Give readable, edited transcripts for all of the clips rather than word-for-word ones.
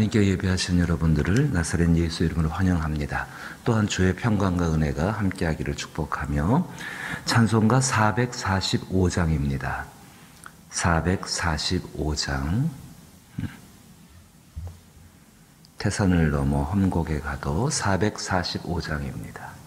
하나님께 예배하신 여러분들을 나사렛 예수 이름으로 환영합니다. 또한 주의 평강과 은혜가 함께하기를 축복하며 찬송가 445장입니다. 445장 태산을 넘어 험곡에 가도 445장입니다.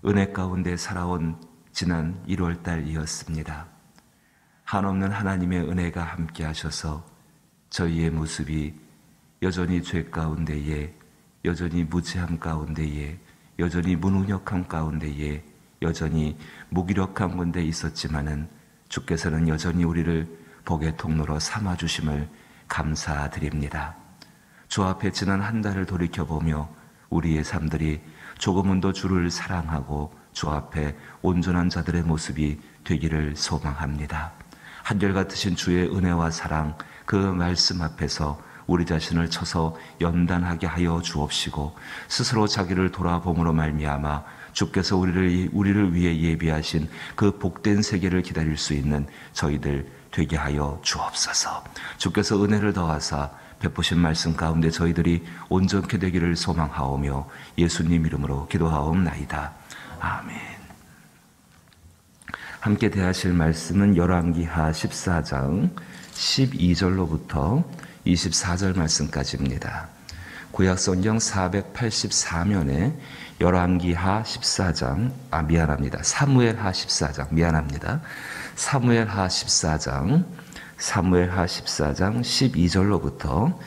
은혜 가운데 살아온 지난 1월달이었습니다. 한없는 하나님의 은혜가 함께 하셔서 저희의 모습이 여전히 죄 가운데에, 여전히 무지함 가운데에, 여전히 무능력함 가운데에, 여전히 무기력한 건데 있었지만은 주께서는 여전히 우리를 복의 통로로 삼아주심을 감사드립니다. 주 앞에 지난 한 달을 돌이켜보며 우리의 삶들이 조금은 더 주를 사랑하고 주 앞에 온전한 자들의 모습이 되기를 소망합니다. 한결같으신 주의 은혜와 사랑, 그 말씀 앞에서 우리 자신을 쳐서 연단하게 하여 주옵시고 스스로 자기를 돌아봄으로 말미암아 주께서 우리를 위해 예비하신 그 복된 세계를 기다릴 수 있는 저희들 되게 하여 주옵소서. 주께서 은혜를 더하사 베푸신 말씀 가운데 저희들이 온전케 되기를 소망하오며 예수님 이름으로 기도하옵나이다. 아멘. 함께 대하실 말씀은 열왕기하 14장 12절로부터 24절 말씀까지입니다. 구약성경 484면에 열왕기하 14장, 사무엘하 14장, 사무엘하 14장 12절로부터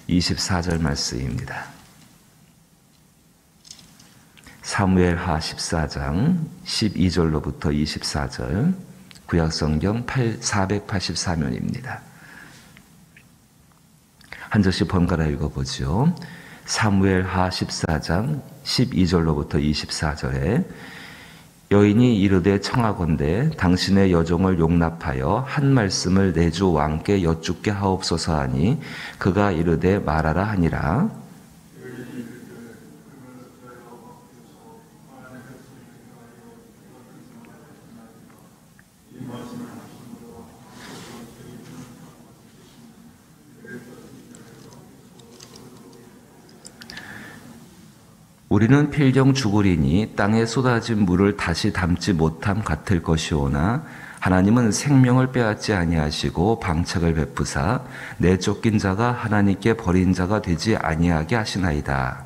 24절 말씀입니다. 사무엘하 14장 12절로부터 24절, 구약성경 484면입니다. 한 절씩 번갈아 읽어보죠. 사무엘하 14장 12절로부터 24절에 여인이 이르되 청하건대 당신의 여종을 용납하여 한 말씀을 내 주 왕께 여쭙게 하옵소서 하니 그가 이르되 말하라 하니라. 우리는 필경 죽으리니 땅에 쏟아진 물을 다시 담지 못함 같을 것이오나 하나님은 생명을 빼앗지 아니하시고 방책을 베푸사 내쫓긴 자가 하나님께 버린 자가 되지 아니하게 하시나이다.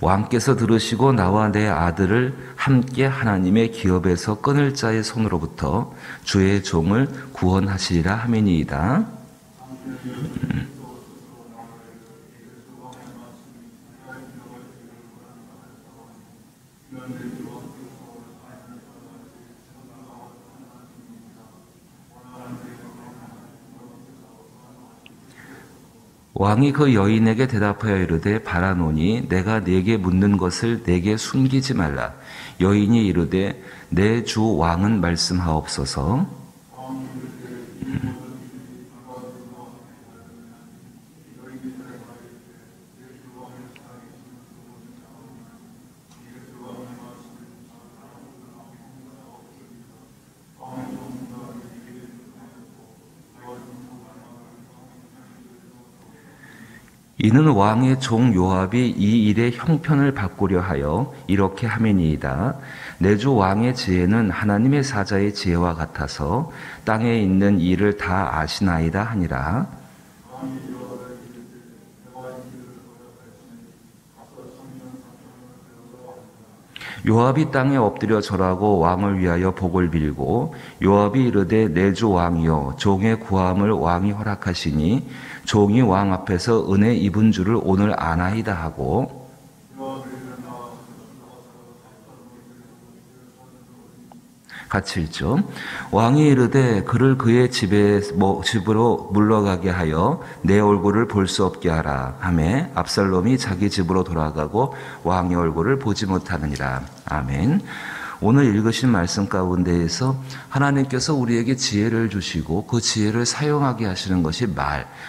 왕께서 들으시고 나와 내 아들을 함께 하나님의 기업에서 끊을 자의 손으로부터 주의 종을 구원하시리라 하미니이다. 왕이 그 여인에게 대답하여 이르되 바라노니 내가 네게 묻는 것을 내게 숨기지 말라. 여인이 이르되 내 주 왕은 말씀하옵소서. 이는 왕의 종 요압이 이 일의 형편을 바꾸려 하여 이렇게 하매니이다. 내 주 왕의 지혜는 하나님의 사자의 지혜와 같아서 땅에 있는 일을 다 아시나이다 하니라. 요압이 땅에 엎드려 절하고 왕을 위하여 복을 빌고 요압이 이르되 내 주 왕이여 종의 구함을 왕이 허락하시니 종이 왕 앞에서 은혜 입은 줄을 오늘 아나이다 하고 같이 읽죠. 왕이 이르되 그를 그의 집으로 물러가게 하여 내 얼굴을 볼 수 없게 하라 하매 압살롬이 자기 집으로 돌아가고 왕의 얼굴을 보지 못하느니라. 아멘. 오늘 읽으신 말씀 가운데에서 하나님께서 우리에게 지혜를 주시고 그 지혜를 사용하게 하시는 것이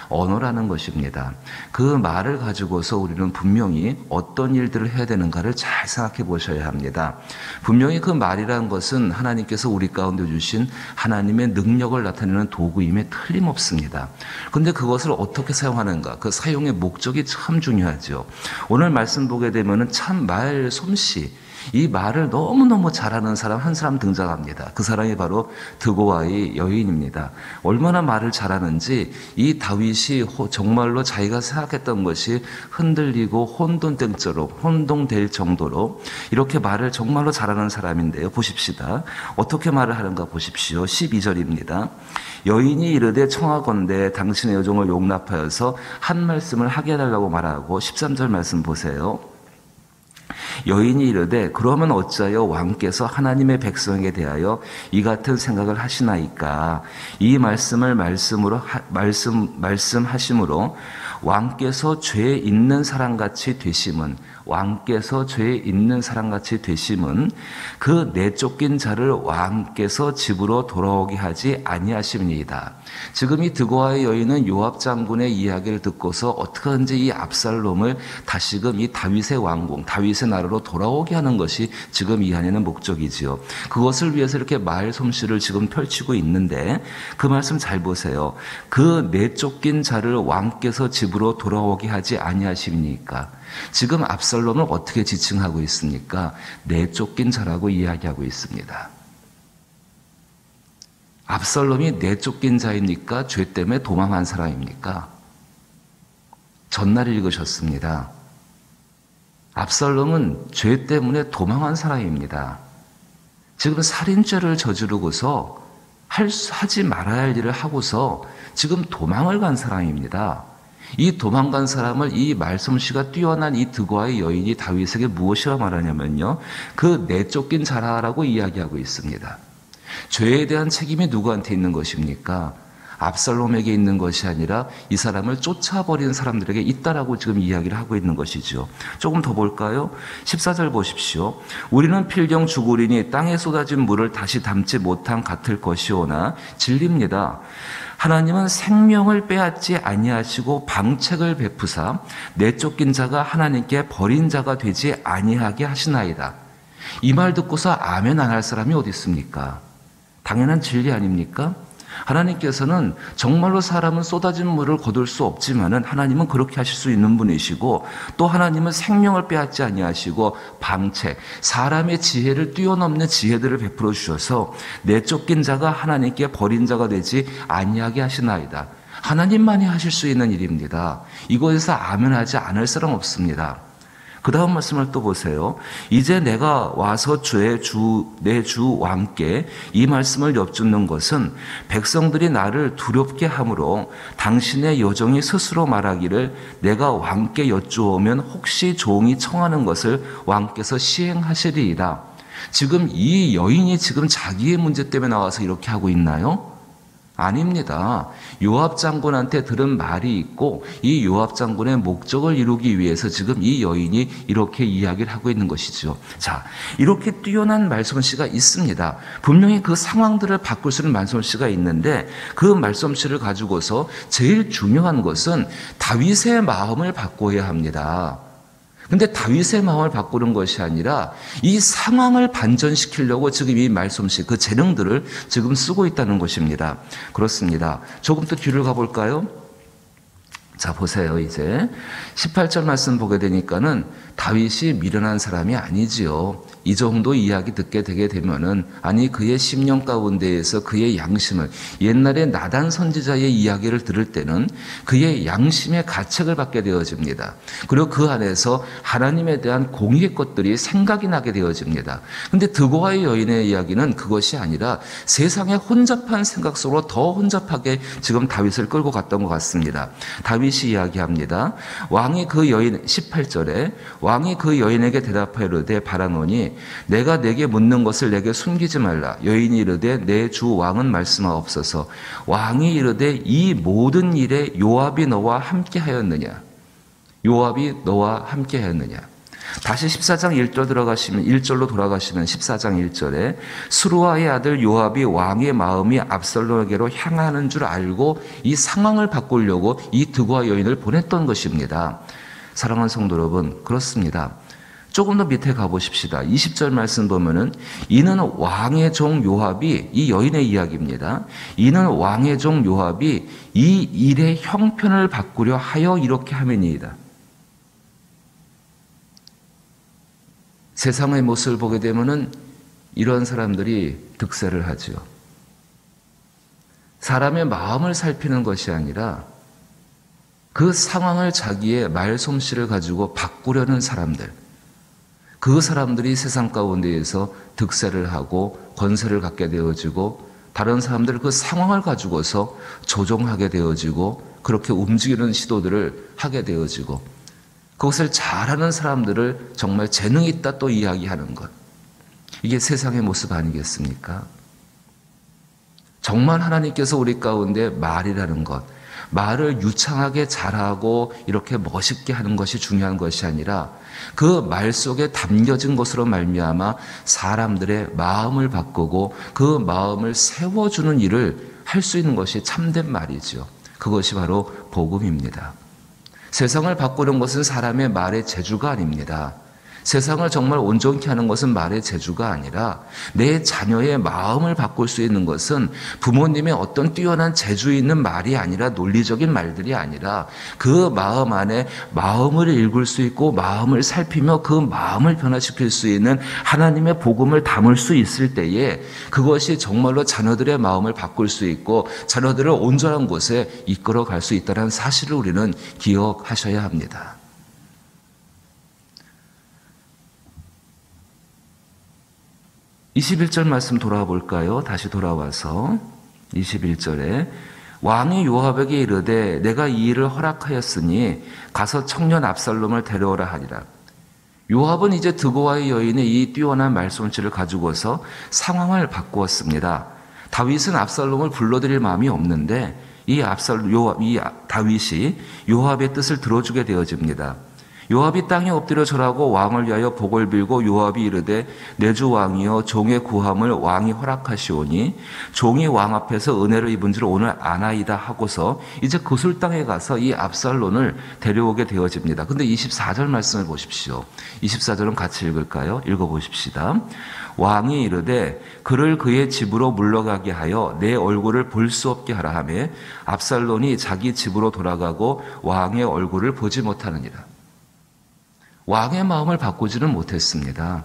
언어라는 것입니다. 그 말을 가지고서 우리는 분명히 어떤 일들을 해야 되는가를 잘 생각해 보셔야 합니다. 분명히 그 말이라는 것은 하나님께서 우리 가운데 주신 하나님의 능력을 나타내는 도구임에 틀림없습니다. 그런데 그것을 어떻게 사용하는가, 그 사용의 목적이 참 중요하죠. 오늘 말씀 보게 되면은 참 말 솜씨, 이 말을 너무너무 잘하는 사람 한 사람 등장합니다. 그 사람이 바로 드고아의 여인입니다. 얼마나 말을 잘하는지 이 다윗이 정말로 자기가 생각했던 것이 흔들리고 혼동될 정도로 이렇게 말을 정말로 잘하는 사람인데요. 보십시다. 어떻게 말을 하는가 보십시오. 12절입니다. 여인이 이르되 청하건대 당신의 여종을 용납하여서 한 말씀을 하게 해달라고 말하고 13절 말씀 보세요. 여인이 이르되 그러면 어찌하여 왕께서 하나님의 백성에게 대하여 이 같은 생각을 하시나이까. 이 말씀을 말씀하심으로 왕께서 죄 있는 사람같이 되심은 그 내쫓긴 자를 왕께서 집으로 돌아오게 하지 아니하심이니이다. 지금 이 드고아의 여인은 요압 장군의 이야기를 듣고서 어떻게든지 이 압살롬을 다시금 이 다윗의 왕궁, 다윗의 나라로 돌아오게 하는 것이 지금 이 안에는 목적이지요. 그것을 위해서 이렇게 말 솜씨를 지금 펼치고 있는데 그 말씀 잘 보세요. 그 내쫓긴 자를 왕께서 집으로 돌아오게 하지 아니하심이니까. 지금 압살롬을 어떻게 지칭하고 있습니까? 내쫓긴 자라고 이야기하고 있습니다. 압살롬이 내쫓긴 자입니까? 죄 때문에 도망한 사람입니까? 전날 읽으셨습니다. 압살롬은 죄 때문에 도망한 사람입니다. 지금 살인죄를 저지르고서 하지 말아야 할 일을 하고서 지금 도망을 간 사람입니다. 이 도망간 사람을 이 말솜씨가 뛰어난 이 드고아의 여인이 다윗에게 무엇이라 말하냐면요, 그 내쫓긴 자라라고 이야기하고 있습니다. 죄에 대한 책임이 누구한테 있는 것입니까? 압살롬에게 있는 것이 아니라 이 사람을 쫓아버린 사람들에게 있다라고 지금 이야기를 하고 있는 것이죠. 조금 더 볼까요? 14절 보십시오. 우리는 필경 죽으리니 땅에 쏟아진 물을 다시 담지 못한 같을 것이오나 진리입니다. 하나님은 생명을 빼앗지 아니하시고 방책을 베푸사 내쫓긴 자가 하나님께 버린 자가 되지 아니하게 하시나이다. 이 말 듣고서 아멘 안 할 사람이 어디 있습니까? 당연한 진리 아닙니까? 하나님께서는 정말로 사람은 쏟아진 물을 거둘 수 없지만은 하나님은 그렇게 하실 수 있는 분이시고, 또 하나님은 생명을 빼앗지 아니하시고 방책, 사람의 지혜를 뛰어넘는 지혜들을 베풀어 주셔서 내쫓긴 자가 하나님께 버린 자가 되지 아니하게 하시나이다. 하나님만이 하실 수 있는 일입니다. 이거에서 아멘하지 않을 사람 없습니다. 그 다음 말씀을 또 보세요. 이제 내가 와서 내 주 왕께 이 말씀을 엿듣는 것은 백성들이 나를 두렵게 함으로 당신의 여종이 스스로 말하기를 내가 왕께 여쭈오면 혹시 종이 청하는 것을 왕께서 시행하시리이다. 지금 이 여인이 지금 자기의 문제 때문에 나와서 이렇게 하고 있나요? 아닙니다. 요압 장군한테 들은 말이 있고 이 요압 장군의 목적을 이루기 위해서 지금 이 여인이 이렇게 이야기를 하고 있는 것이죠. 자, 이렇게 뛰어난 말솜씨가 있습니다. 분명히 그 상황들을 바꿀 수 있는 말솜씨가 있는데 그 말솜씨를 가지고서 제일 중요한 것은 다윗의 마음을 바꿔야 합니다. 근데 다윗의 마음을 바꾸는 것이 아니라 이 상황을 반전시키려고 지금 이 말솜씨, 그 재능들을 지금 쓰고 있다는 것입니다. 그렇습니다. 조금 더 뒤를 가볼까요? 자, 보세요. 이제 18절 말씀 보게 되니까는 다윗이 미련한 사람이 아니지요. 이 정도 이야기 듣게 되게 되면은, 아니 그의 심령 가운데에서 그의 양심을, 옛날에 나단 선지자의 이야기를 들을 때는 그의 양심의 가책을 받게 되어집니다. 그리고 그 안에서 하나님에 대한 공의의 것들이 생각이 나게 되어집니다. 근데 드고아의 여인의 이야기는 그것이 아니라 세상의 혼잡한 생각 속으로 더 혼잡하게 지금 다윗을 끌고 갔던 것 같습니다. 다윗이 이야기합니다. 왕이 그 여인, 18절에 왕이 그 여인에게 대답하여 이르되 바라노니 내가 내게 묻는 것을 내게 숨기지 말라. 여인이 이르되 내 주 왕은 말씀하옵소서. 왕이 이르되 이 모든 일에 요압이 너와 함께하였느냐? 요압이 너와 함께하였느냐? 다시 14장 1절 들어가시면 1절로 돌아가시면 14장 1절에 수루아의 아들 요압이 왕의 마음이 압살롬에게로 향하는 줄 알고 이 상황을 바꾸려고 이 드고아 여인을 보냈던 것입니다. 사랑하는 성도 여러분, 그렇습니다. 조금 더 밑에 가보십시다. 20절 말씀 보면은 이는 왕의 종 요압이, 이 여인의 이야기입니다. 이는 왕의 종 요압이 이 일의 형편을 바꾸려 하여 이렇게 함이니이다. 세상의 모습을 보게 되면은 이런 사람들이 득세를 하죠. 사람의 마음을 살피는 것이 아니라 그 상황을 자기의 말솜씨를 가지고 바꾸려는 사람들, 그 사람들이 세상 가운데에서 득세를 하고 권세를 갖게 되어지고 다른 사람들 그 상황을 가지고서 조종하게 되어지고 그렇게 움직이는 시도들을 하게 되어지고 그것을 잘하는 사람들을 정말 재능이 있다 또 이야기하는 것. 이게 세상의 모습 아니겠습니까? 정말 하나님께서 우리 가운데 말이라는 것, 말을 유창하게 잘하고 이렇게 멋있게 하는 것이 중요한 것이 아니라 그 말 속에 담겨진 것으로 말미암아 사람들의 마음을 바꾸고 그 마음을 세워주는 일을 할 수 있는 것이 참된 말이죠. 그것이 바로 복음입니다. 세상을 바꾸는 것은 사람의 말의 재주가 아닙니다. 세상을 정말 온전케 하는 것은 말의 재주가 아니라 내 자녀의 마음을 바꿀 수 있는 것은 부모님의 어떤 뛰어난 재주 있는 말이 아니라 논리적인 말들이 아니라 그 마음 안에 마음을 읽을 수 있고 마음을 살피며 그 마음을 변화시킬 수 있는 하나님의 복음을 담을 수 있을 때에 그것이 정말로 자녀들의 마음을 바꿀 수 있고 자녀들을 온전한 곳에 이끌어 갈 수 있다는 사실을 우리는 기억하셔야 합니다. 21절 말씀 돌아볼까요? 다시 돌아와서 21절에 왕이 요압에게 이르되 내가 이 일을 허락하였으니 가서 청년 압살롬을 데려오라 하니라. 요압은 이제 드고와의 여인의 이 뛰어난 말솜씨를 가지고서 상황을 바꾸었습니다. 다윗은 압살롬을 불러들일 마음이 없는데 이 다윗이 요압의 뜻을 들어주게 되어집니다. 요압이 땅에 엎드려 절하고 왕을 위하여 복을 빌고 요압이 이르되 내 주 왕이여 종의 구함을 왕이 허락하시오니 종이 왕 앞에서 은혜를 입은 줄 오늘 아나이다 하고서 이제 그술 땅에 가서 이 압살롬을 데려오게 되어집니다. 근데 24절 말씀을 보십시오. 24절은 같이 읽을까요? 읽어보십시다. 왕이 이르되 그를 그의 집으로 물러가게 하여 내 얼굴을 볼 수 없게 하라 하며 압살롬이 자기 집으로 돌아가고 왕의 얼굴을 보지 못하느니라. 왕의 마음을 바꾸지는 못했습니다.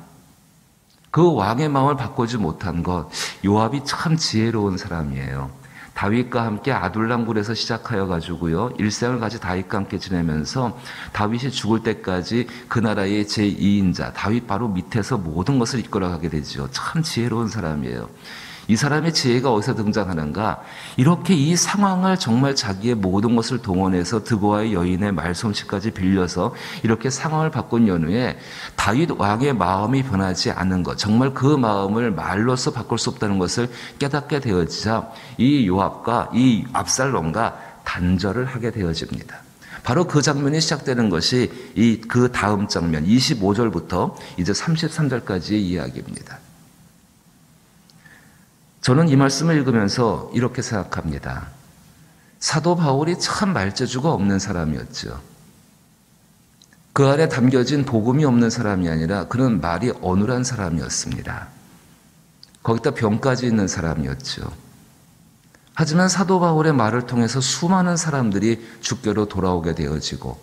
그 왕의 마음을 바꾸지 못한 것, 요압이 참 지혜로운 사람이에요. 다윗과 함께 아둘람굴에서 시작하여 가지고요, 일생을 같이 다윗과 함께 지내면서 다윗이 죽을 때까지 그 나라의 제2인자 다윗 바로 밑에서 모든 것을 이끌어가게 되죠. 참 지혜로운 사람이에요. 이 사람의 지혜가 어디서 등장하는가? 이렇게 이 상황을 정말 자기의 모든 것을 동원해서 드고와의 여인의 말솜씨까지 빌려서 이렇게 상황을 바꾼 연후에 다윗 왕의 마음이 변하지 않는 것, 정말 그 마음을 말로서 바꿀 수 없다는 것을 깨닫게 되어지자 이 요압과 이 압살롬과 단절을 하게 되어집니다. 바로 그 장면이 시작되는 것이 그 다음 장면 25절부터 이제 33절까지의 이야기입니다. 저는 이 말씀을 읽으면서 이렇게 생각합니다. 사도 바울이 참 말재주가 없는 사람이었죠. 그 안에 담겨진 복음이 없는 사람이 아니라 그는 말이 어눌한 사람이었습니다. 거기다 병까지 있는 사람이었죠. 하지만 사도 바울의 말을 통해서 수많은 사람들이 주께로 돌아오게 되어지고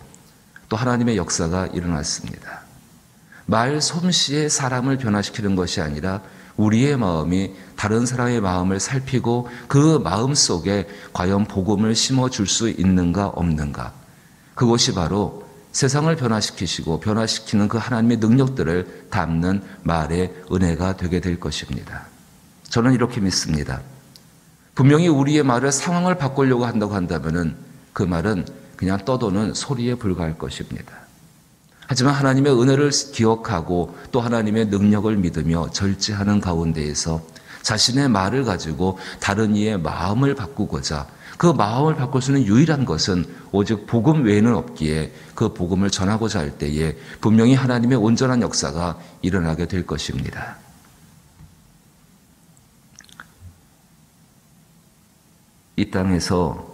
또 하나님의 역사가 일어났습니다. 말 솜씨에 사람을 변화시키는 것이 아니라 우리의 마음이 다른 사람의 마음을 살피고 그 마음 속에 과연 복음을 심어줄 수 있는가 없는가. 그것이 바로 세상을 변화시키시고 변화시키는 그 하나님의 능력들을 담는 말의 은혜가 되게 될 것입니다. 저는 이렇게 믿습니다. 분명히 우리의 말을 상황을 바꾸려고 한다고 한다면 그 말은 그냥 떠도는 소리에 불과할 것입니다. 하지만 하나님의 은혜를 기억하고 또 하나님의 능력을 믿으며 절제하는 가운데에서 자신의 말을 가지고 다른 이의 마음을 바꾸고자 그 마음을 바꿀 수 있는 유일한 것은 오직 복음 외에는 없기에 그 복음을 전하고자 할 때에 분명히 하나님의 온전한 역사가 일어나게 될 것입니다. 이 땅에서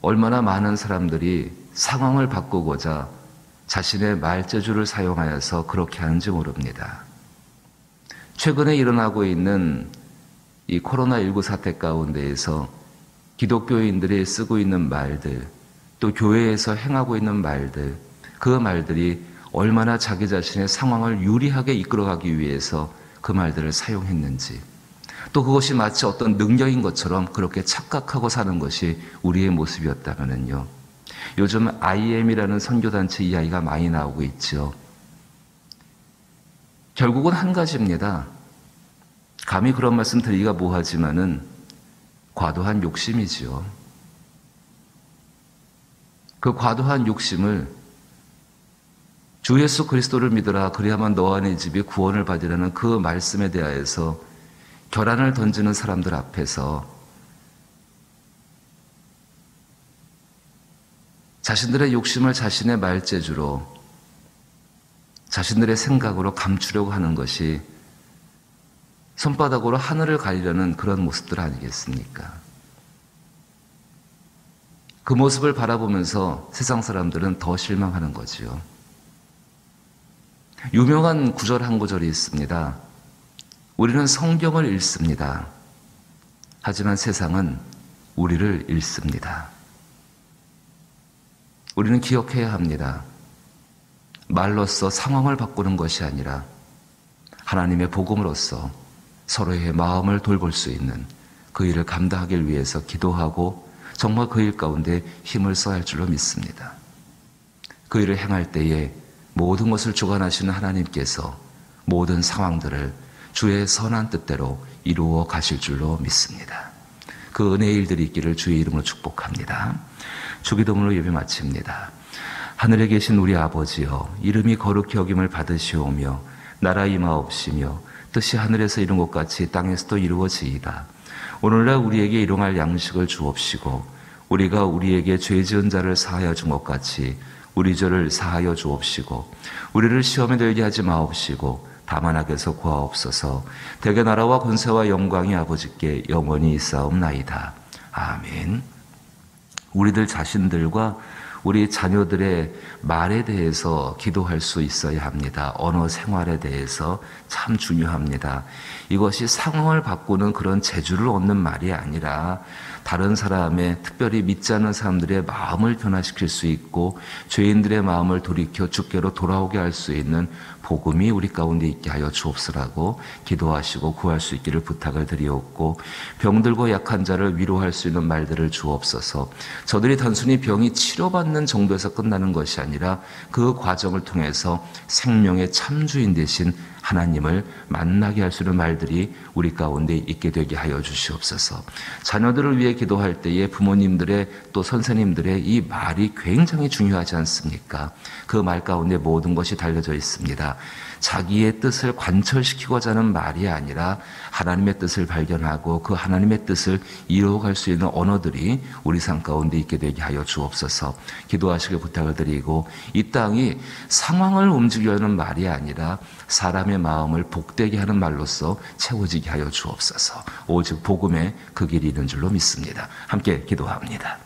얼마나 많은 사람들이 상황을 바꾸고자 자신의 말재주를 사용하여서 그렇게 하는지 모릅니다. 최근에 일어나고 있는 이 코로나19 사태 가운데에서 기독교인들이 쓰고 있는 말들, 또 교회에서 행하고 있는 말들, 그 말들이 얼마나 자기 자신의 상황을 유리하게 이끌어가기 위해서 그 말들을 사용했는지, 또 그것이 마치 어떤 능력인 것처럼 그렇게 착각하고 사는 것이 우리의 모습이었다면요. 요즘 IM이라는 선교단체 이야기가 많이 나오고 있죠. 결국은 한 가지입니다. 감히 그런 말씀 드리기가 뭐하지만은 과도한 욕심이지요. 그 과도한 욕심을 주 예수 그리스도를 믿으라 그리야만 너와 네 집이 구원을 받으라는 그 말씀에 대하여서 결안을 던지는 사람들 앞에서 자신들의 욕심을 자신의 말재주로 자신들의 생각으로 감추려고 하는 것이 손바닥으로 하늘을 가리려는 그런 모습들 아니겠습니까? 그 모습을 바라보면서 세상 사람들은 더 실망하는 거지요. 유명한 구절 한 구절이 있습니다. 우리는 성경을 읽습니다. 하지만 세상은 우리를 읽습니다. 우리는 기억해야 합니다. 말로써 상황을 바꾸는 것이 아니라 하나님의 복음으로써 서로의 마음을 돌볼 수 있는 그 일을 감당하기 위해서 기도하고 정말 그 일 가운데 힘을 써야 할 줄로 믿습니다. 그 일을 행할 때에 모든 것을 주관하시는 하나님께서 모든 상황들을 주의 선한 뜻대로 이루어 가실 줄로 믿습니다. 그 은혜의 일들이 있기를 주의 이름으로 축복합니다. 주기도문으로 예배 마칩니다. 하늘에 계신 우리 아버지여, 이름이 거룩히 여김을 받으시오며 나라 임하옵시며 뜻이 하늘에서 이룬 것 같이 땅에서도 이루어지이다. 오늘날 우리에게 일용할 양식을 주옵시고 우리가 우리에게 죄 지은 자를 사하여 준 것 같이 우리 죄를 사하여 주옵시고 우리를 시험에 들게 하지 마옵시고 다만 악에서 구하옵소서. 대개 나라와 권세와 영광이 아버지께 영원히 있사옵나이다. 아멘. 우리들 자신들과 우리 자녀들의 말에 대해서 기도할 수 있어야 합니다. 언어 생활에 대해서 참 중요합니다. 이것이 상황을 바꾸는 그런 재주를 얻는 말이 아니라 다른 사람의, 특별히 믿지 않는 사람들의 마음을 변화시킬 수 있고 죄인들의 마음을 돌이켜 주께로 돌아오게 할 수 있는 복음이 우리 가운데 있게 하여 주옵소라고 기도하시고 구할 수 있기를 부탁을 드리옵고, 병들고 약한 자를 위로할 수 있는 말들을 주옵소서. 저들이 단순히 병이 치료받는 정도에서 끝나는 것이 아니라 그 과정을 통해서 생명의 참주인 되신 하나님을 만나게 할 수 있는 말들이 우리 가운데 있게 되게 하여 주시옵소서. 자녀들을 위해 기도할 때에 부모님들의 또 선생님들의 이 말이 굉장히 중요하지 않습니까? 그 말 가운데 모든 것이 달려져 있습니다. 자기의 뜻을 관철시키고자 하는 말이 아니라 하나님의 뜻을 발견하고 그 하나님의 뜻을 이루어갈 수 있는 언어들이 우리 삶 가운데 있게 되게 하여 주옵소서. 기도하시길 부탁을 드리고, 이 땅이 상황을 움직이려는 말이 아니라 사람의 마음을 복되게 하는 말로써 채워지게 하여 주옵소서. 오직 복음의 그 길이 있는 줄로 믿습니다. 함께 기도합니다.